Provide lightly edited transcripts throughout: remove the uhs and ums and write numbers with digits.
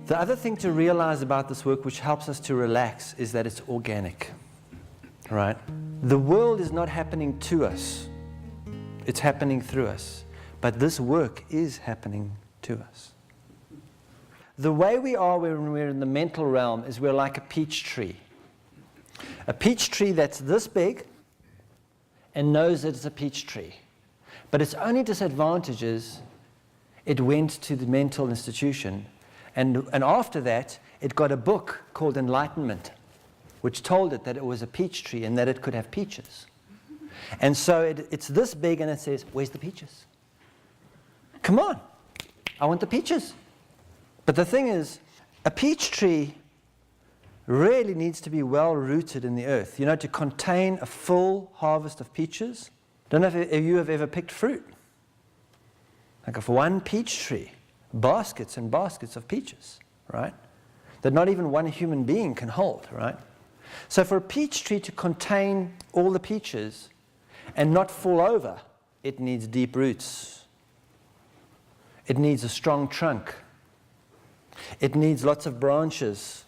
The other thing to realize about this work, which helps us to relax, is that it's organic, right? The world is not happening to us. It's happening through us. But this work is happening to us. The way we are when we're in the mental realm is we're like a peach tree. A peach tree that's this big and knows that it's a peach tree. But its only disadvantage is it went to the mental institution, and after that it got a book called Enlightenment, which told it that it was a peach tree and that it could have peaches. And so it's this big and it says, where's the peaches? Come on, I want the peaches. But the thing is, a peach tree really needs to be well rooted in the earth, you know, to contain a full harvest of peaches. Don't know if you have ever picked fruit. Like if one peach tree, baskets and baskets of peaches, right? That not even one human being can hold, right? So for a peach tree to contain all the peaches and not fall over, it needs deep roots. It needs a strong trunk. It needs lots of branches.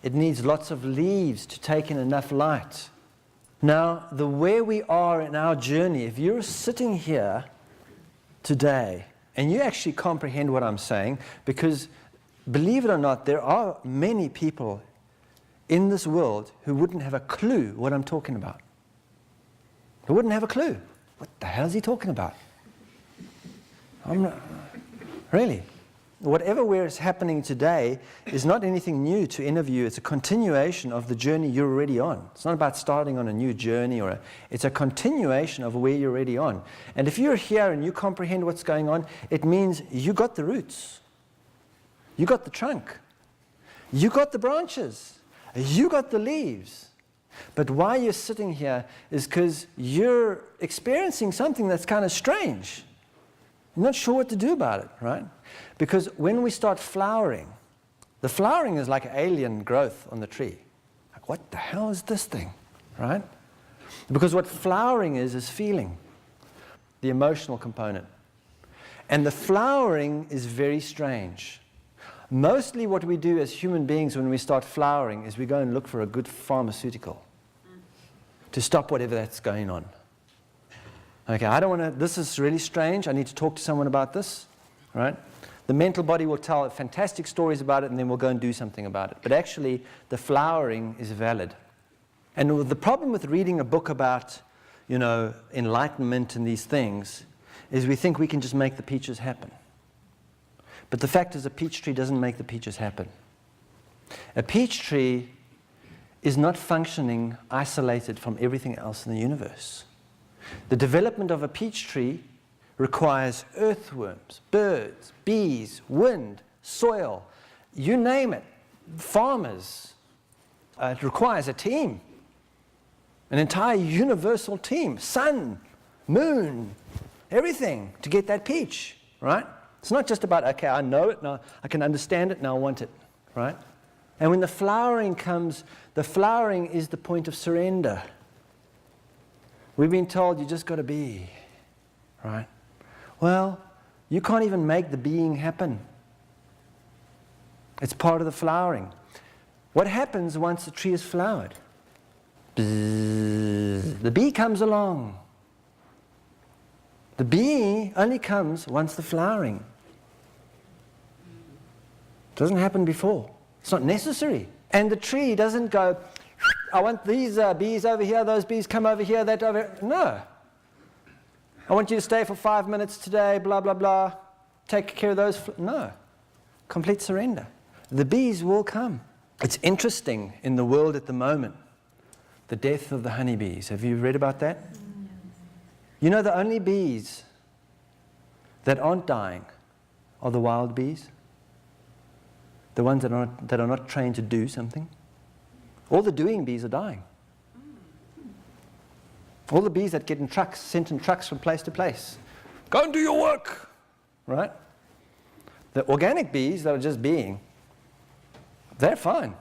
It needs lots of leaves to take in enough light. Now, where we are in our journey, if you're sitting here today, and you actually comprehend what I'm saying, because believe it or not, there are many people in this world who wouldn't have a clue what I'm talking about. They wouldn't have a clue. What the hell is he talking about? I'm not, really. Whatever is happening today is not anything new to any of you. It's a continuation of the journey you're already on. It's not about starting on a new journey, it's a continuation of where you're already on. And if you're here and you comprehend what's going on, it means you got the roots. You got the trunk. You got the branches. You got the leaves. But why you're sitting here is because you're experiencing something that's kind of strange. You're not sure what to do about it, right? Because when we start flowering, the flowering is like alien growth on the tree. Like, what the hell is this thing, right? Because what flowering is feeling, the emotional component. And the flowering is very strange. Mostly what we do as human beings when we start flowering is we go and look for a good pharmaceutical to stop whatever that's going on. Okay, I don't want to, this is really strange, I need to talk to someone about this, right? The mental body will tell fantastic stories about it and then we'll go and do something about it. But actually, the flowering is valid. And the problem with reading a book about, you know, enlightenment and these things is we think we can just make the peaches happen. But the fact is a peach tree doesn't make the peaches happen. A peach tree is not functioning isolated from everything else in the universe. The development of a peach tree requires earthworms, birds, bees, wind, soil, you name it, farmers. It requires a team, an entire universal team, sun, moon, everything to get that peach, right? It's not just about, okay, I know it, now I can understand it, now I want it, right? And when the flowering comes, the flowering is the point of surrender. We've been told you just got to be, right? Well, you can't even make the being happen. It's part of the flowering. What happens once the tree is flowered? Bzzz, the bee comes along. The bee only comes once the flowering. It doesn't happen before. It's not necessary. And the tree doesn't go, I want these bees over here, those bees come over here, that over here. No. I want you to stay for 5 minutes today, blah, blah, blah. Take care of those. No. Complete surrender. The bees will come. It's interesting in the world at the moment, the death of the honeybees. Have you read about that? Yes. You know the only bees that aren't dying are the wild bees. The ones that are not trained to do something. All the doing bees are dying. All the bees that get in trucks, sent in trucks from place to place. Go and do your work, right? The organic bees that are just being, they're fine.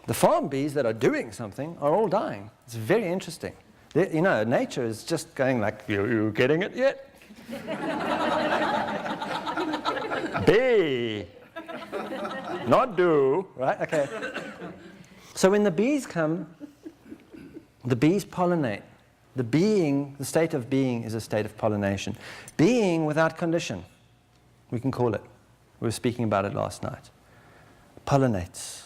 The farm bees that are doing something are all dying. It's very interesting. You know, nature is just going like, you getting it yet? Bee, Not do, right? Okay. So when the bees come, the bees pollinate. The state of being is a state of pollination. Being without condition, we can call it. We were speaking about it last night. Pollinates.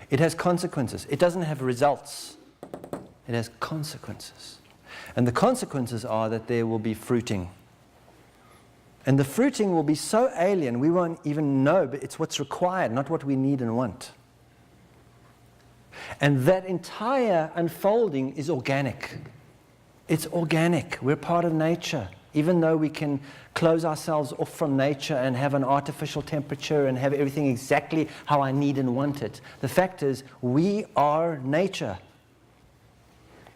It has consequences. It doesn't have results. It has consequences. And the consequences are that there will be fruiting. And the fruiting will be so alien, we won't even know, but it's what's required, not what we need and want. And that entire unfolding is organic. It's organic. We're part of nature. Even though we can close ourselves off from nature and have an artificial temperature and have everything exactly how I need and want it, the fact is we are nature.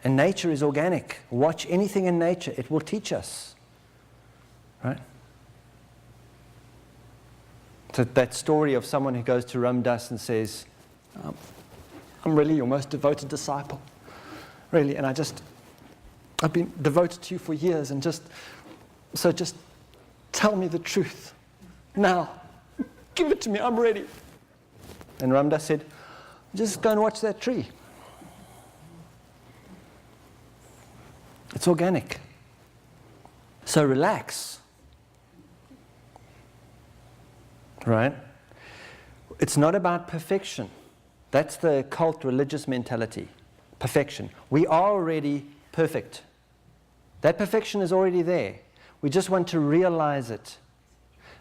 And nature is organic. Watch anything in nature. It will teach us. Right? So that story of someone who goes to Ramdas and says, I'm really your most devoted disciple. Really. And I've been devoted to you for years, and just tell me the truth. Now. Give it to me. I'm ready. And Ramdas said, just go and watch that tree. It's organic. So relax. Right? It's not about perfection. That's the cult religious mentality. Perfection. We are already perfect. That perfection is already there. We just want to realize it.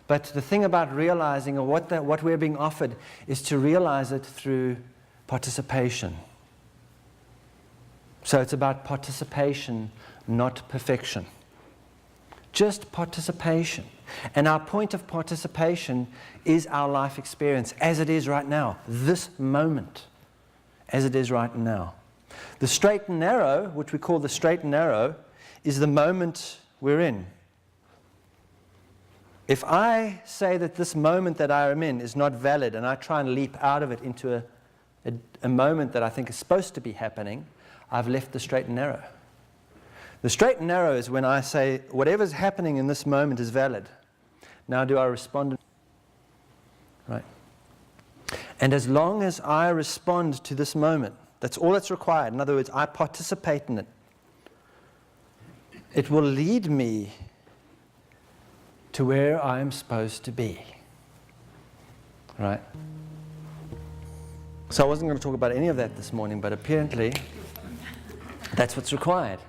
But the thing about realizing, or what we're being offered, is to realize it through participation. So it's about participation, not perfection. Just participation. And our point of participation is our life experience as it is right now, this moment, as it is right now. The straight and narrow, which we call the straight and narrow, is the moment we're in. If I say that this moment that I am in is not valid, and I try and leap out of it into a moment that I think is supposed to be happening, I've left the straight and narrow. The straight and narrow is when I say, whatever's happening in this moment is valid. Now do I respond? Right. And as long as I respond to this moment, that's all that's required. In other words, I participate in it. It will lead me to where I am supposed to be. Right? So I wasn't going to talk about any of that this morning, but apparently that's what's required.